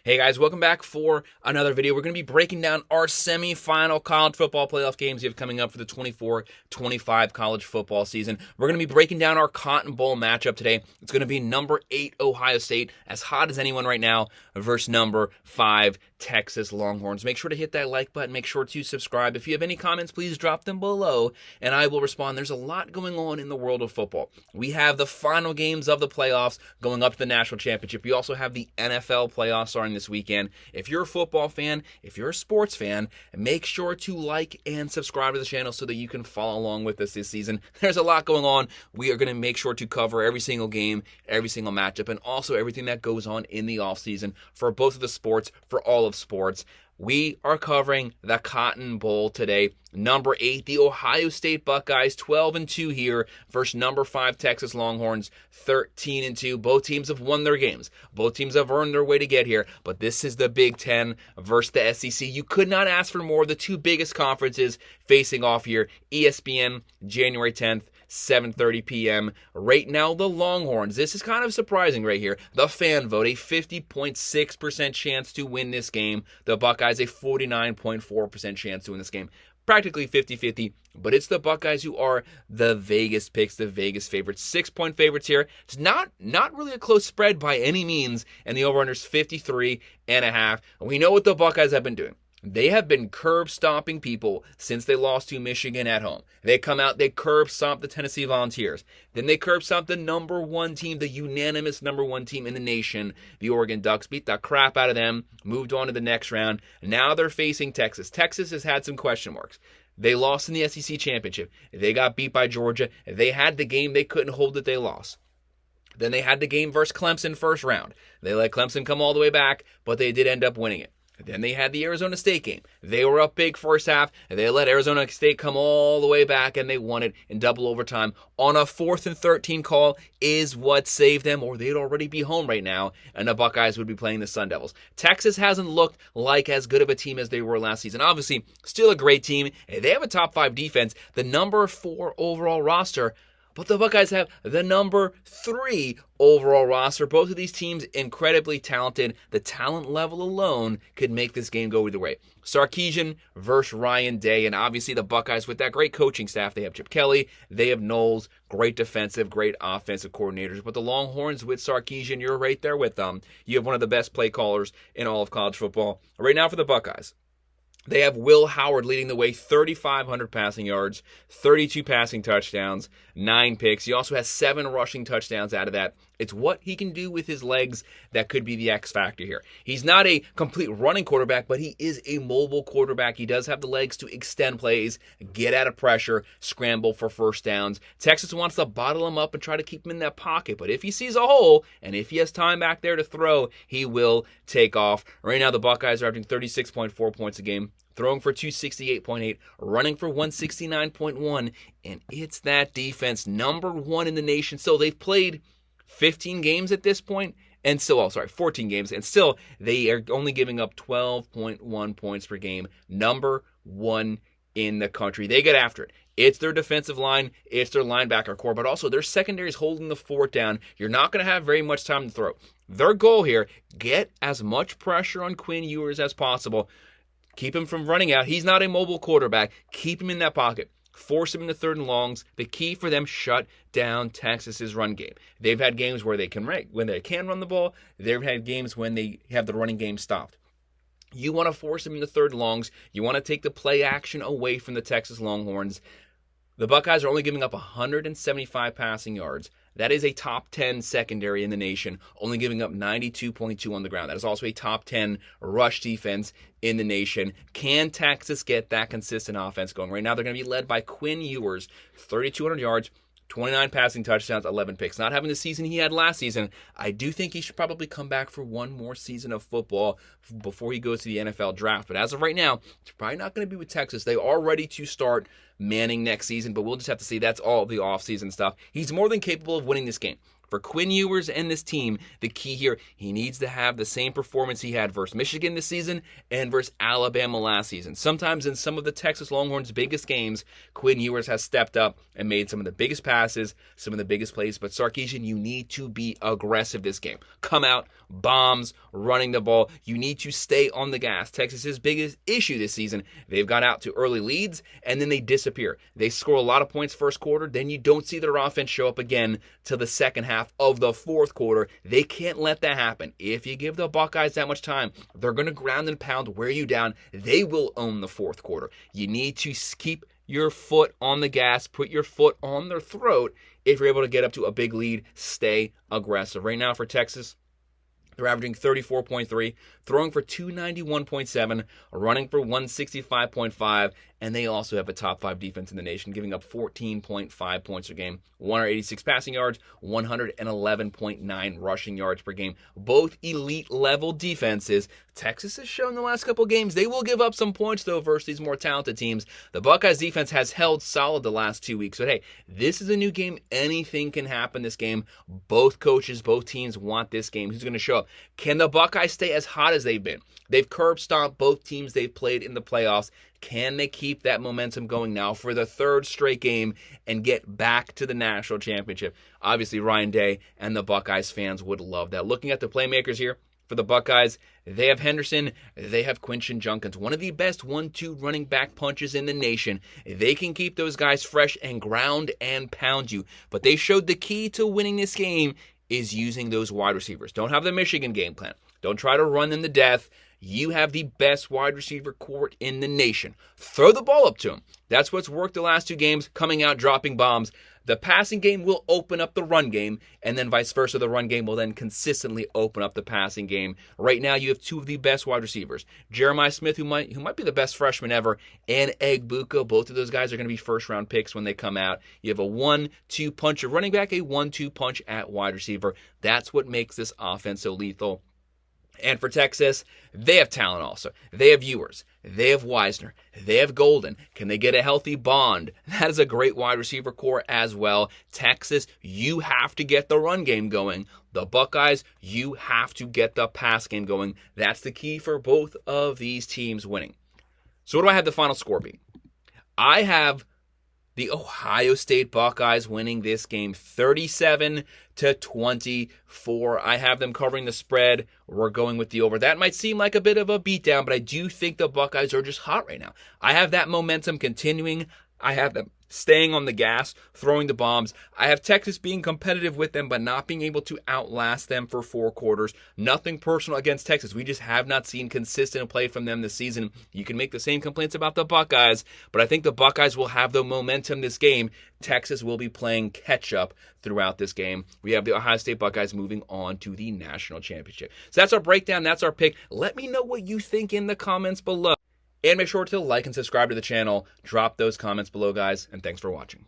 Hey guys, welcome back for another video. We're going to be breaking down our semifinal college football playoff games you have coming up for the 24-25 college football season. We're going to be breaking down our Cotton Bowl matchup today. It's going to be number 8 Ohio State, as hot as anyone right now, versus number 5 Texas Longhorns. Make sure to hit that like button. Make sure to subscribe. If you have any comments, please drop them below, and I will respond. There's a lot going on in the world of football. We have the final games of the playoffs going up to the national championship. We also have the NFL playoffs starting this weekend. If you're a football fan, if you're a sports fan, make sure to like and subscribe to the channel so that you can follow along with us this season. There's a lot going on. We are going to make sure to cover every single game, every single matchup, and also everything that goes on in the offseason for both of the sports, for all of sports. We are covering the Cotton Bowl today. Number 8, the Ohio State Buckeyes, 12-2 here versus number 5 Texas Longhorns, 13-2. Both teams have won their games. Both teams have earned their way to get here, but this is the Big Ten versus the SEC. You could not ask for more. The two biggest conferences facing off here. ESPN, January 10th, 7:30 p.m. Right now, the Longhorns. This is kind of surprising right here. The fan vote, a 50.6% chance to win this game. The Buckeyes, a 49.4% chance to win this game. Practically 50-50, but it's the Buckeyes who are the Vegas picks, the Vegas favorites. 6-point favorites here. It's not really a close spread by any means, and the over-under's 53.5. We know what the Buckeyes have been doing. They have been curb stomping people since they lost to Michigan at home. They come out, they curb stomp the Tennessee Volunteers. Then they curb stomp the number 1 team, the unanimous number 1 team in the nation, the Oregon Ducks. Beat the crap out of them, moved on to the next round. Now they're facing Texas. Texas has had some question marks. They lost in the SEC Championship. They got beat by Georgia. They had the game they couldn't hold that they lost. Then they had the game versus Clemson first round. They let Clemson come all the way back, but they did end up winning it. Then they had the Arizona State game. They were up big first half, and they let Arizona State come all the way back, and they won it in double overtime on a 4th and 13 call is what saved them, or they'd already be home right now, and the Buckeyes would be playing the Sun Devils. Texas hasn't looked like as good of a team as they were last season. Obviously, still a great team. They have a top 5 defense, the number 4 overall roster, but the Buckeyes have the number 3 overall roster. Both of these teams incredibly talented. The talent level alone could make this game go either way. Sarkisian versus Ryan Day, and obviously the Buckeyes with that great coaching staff. They have Chip Kelly, they have Knowles, great defensive, great offensive coordinators. But the Longhorns with Sarkisian, you're right there with them. You have one of the best play callers in all of college football. Right now for the Buckeyes, they have Will Howard leading the way, 3,500 passing yards, 32 passing touchdowns, 9 picks. He also has 7 rushing touchdowns out of that. It's what he can do with his legs that could be the X factor here. He's not a complete running quarterback, but he is a mobile quarterback. He does have the legs to extend plays, get out of pressure, scramble for first downs. Texas wants to bottle him up and try to keep him in that pocket, but if he sees a hole and if he has time back there to throw, he will take off. Right now, the Buckeyes are averaging 36.4 points a game, throwing for 268.8, running for 169.1, and it's that defense, number 1 in the nation. So they've played 15 games at this point, and still, 14 games, and still they are only giving up 12.1 points per game, number 1 in the country. They get after it. It's their defensive line, it's their linebacker core, but also their secondary is holding the fort down. You're not going to have very much time to throw. Their goal here, get as much pressure on Quinn Ewers as possible. Keep him from running out. He's not a mobile quarterback. Keep him in that pocket. Force him into 3rd and longs. The key for them, shut down Texas's run game. They've had games where they can run the ball. They've had games when they have the running game stopped. You want to force him into 3rd and longs. You want to take the play action away from the Texas Longhorns. The Buckeyes are only giving up 175 passing yards. That is a top 10 secondary in the nation, only giving up 92.2 on the ground. That is also a top 10 rush defense in the nation. Can Texas get that consistent offense going? Right now, they're going to be led by Quinn Ewers, 3,200 yards, 29 passing touchdowns, 11 picks. Not having the season he had last season, I do think he should probably come back for one more season of football before he goes to the NFL draft. But as of right now, it's probably not going to be with Texas. They are ready to start Manning next season, but we'll just have to see. That's all the offseason stuff. He's more than capable of winning this game. For Quinn Ewers and this team, the key here, he needs to have the same performance he had versus Michigan this season and versus Alabama last season. Sometimes in some of the Texas Longhorns' biggest games, Quinn Ewers has stepped up and made some of the biggest passes, some of the biggest plays. But Sarkisian, you need to be aggressive this game. Come out, bombs, running the ball. You need to stay on the gas. Texas's biggest issue this season, they've got out to early leads and then they disappear. They score a lot of points first quarter, then you don't see their offense show up again till the second half of the fourth quarter. They can't let that happen. If you give the Buckeyes that much time, they're going to ground and pound, wear you down. They will own the fourth quarter. You need to keep your foot on the gas, put your foot on their throat. If you're able to get up to a big lead, stay aggressive. Right now for Texas, they're averaging 34.3, throwing for 291.7, running for 165.5, and they also have a top 5 defense in the nation, giving up 14.5 points per game, 186 passing yards, 111.9 rushing yards per game. Both elite level defenses. Texas has shown the last couple games they will give up some points, though, versus these more talented teams. The Buckeyes defense has held solid the last 2 weeks. But hey, this is a new game. Anything can happen this game. Both coaches, both teams want this game. Who's going to show up? Can the Buckeyes stay as hot as they've been? They've curb stomped both teams they've played in the playoffs. Can they keep that momentum going now for the third straight game and get back to the national championship? Obviously, Ryan Day and the Buckeyes fans would love that. Looking at the playmakers here for the Buckeyes, they have Henderson, they have Quinton Junkins, one of the best 1-2 running back punches in the nation. They can keep those guys fresh and ground and pound you. But they showed the key to winning this game is using those wide receivers. Don't have the Michigan game plan. Don't try to run them to death. You have the best wide receiver court in the nation. Throw the ball up to them. That's what's worked the last 2 games, coming out, dropping bombs. The passing game will open up the run game, and then vice versa. The run game will then consistently open up the passing game. Right now, you have 2 of the best wide receivers. Jeremiah Smith, who might be the best freshman ever, and Egbuka. Both of those guys are going to be first-round picks when they come out. You have a 1-2 punch at running back, a 1-2 punch at wide receiver. That's what makes this offense so lethal. And for Texas, they have talent also. They have Ewers. They have Wisner. They have Golden. Can they get a healthy Bond? That is a great wide receiver core as well. Texas, you have to get the run game going. The Buckeyes, you have to get the pass game going. That's the key for both of these teams winning. So what do I have the final score be? I have the Ohio State Buckeyes winning this game 37-24. I have them covering the spread. We're going with the over. That might seem like a bit of a beatdown, but I do think the Buckeyes are just hot right now. I have that momentum continuing. I have them staying on the gas, throwing the bombs. I have Texas being competitive with them, but not being able to outlast them for 4 quarters. Nothing personal against Texas. We just have not seen consistent play from them this season. You can make the same complaints about the Buckeyes, but I think the Buckeyes will have the momentum this game. Texas will be playing catch-up throughout this game. We have the Ohio State Buckeyes moving on to the national championship. So that's our breakdown. That's our pick. Let me know what you think in the comments below. And make sure to like and subscribe to the channel. Drop those comments below, guys, and thanks for watching.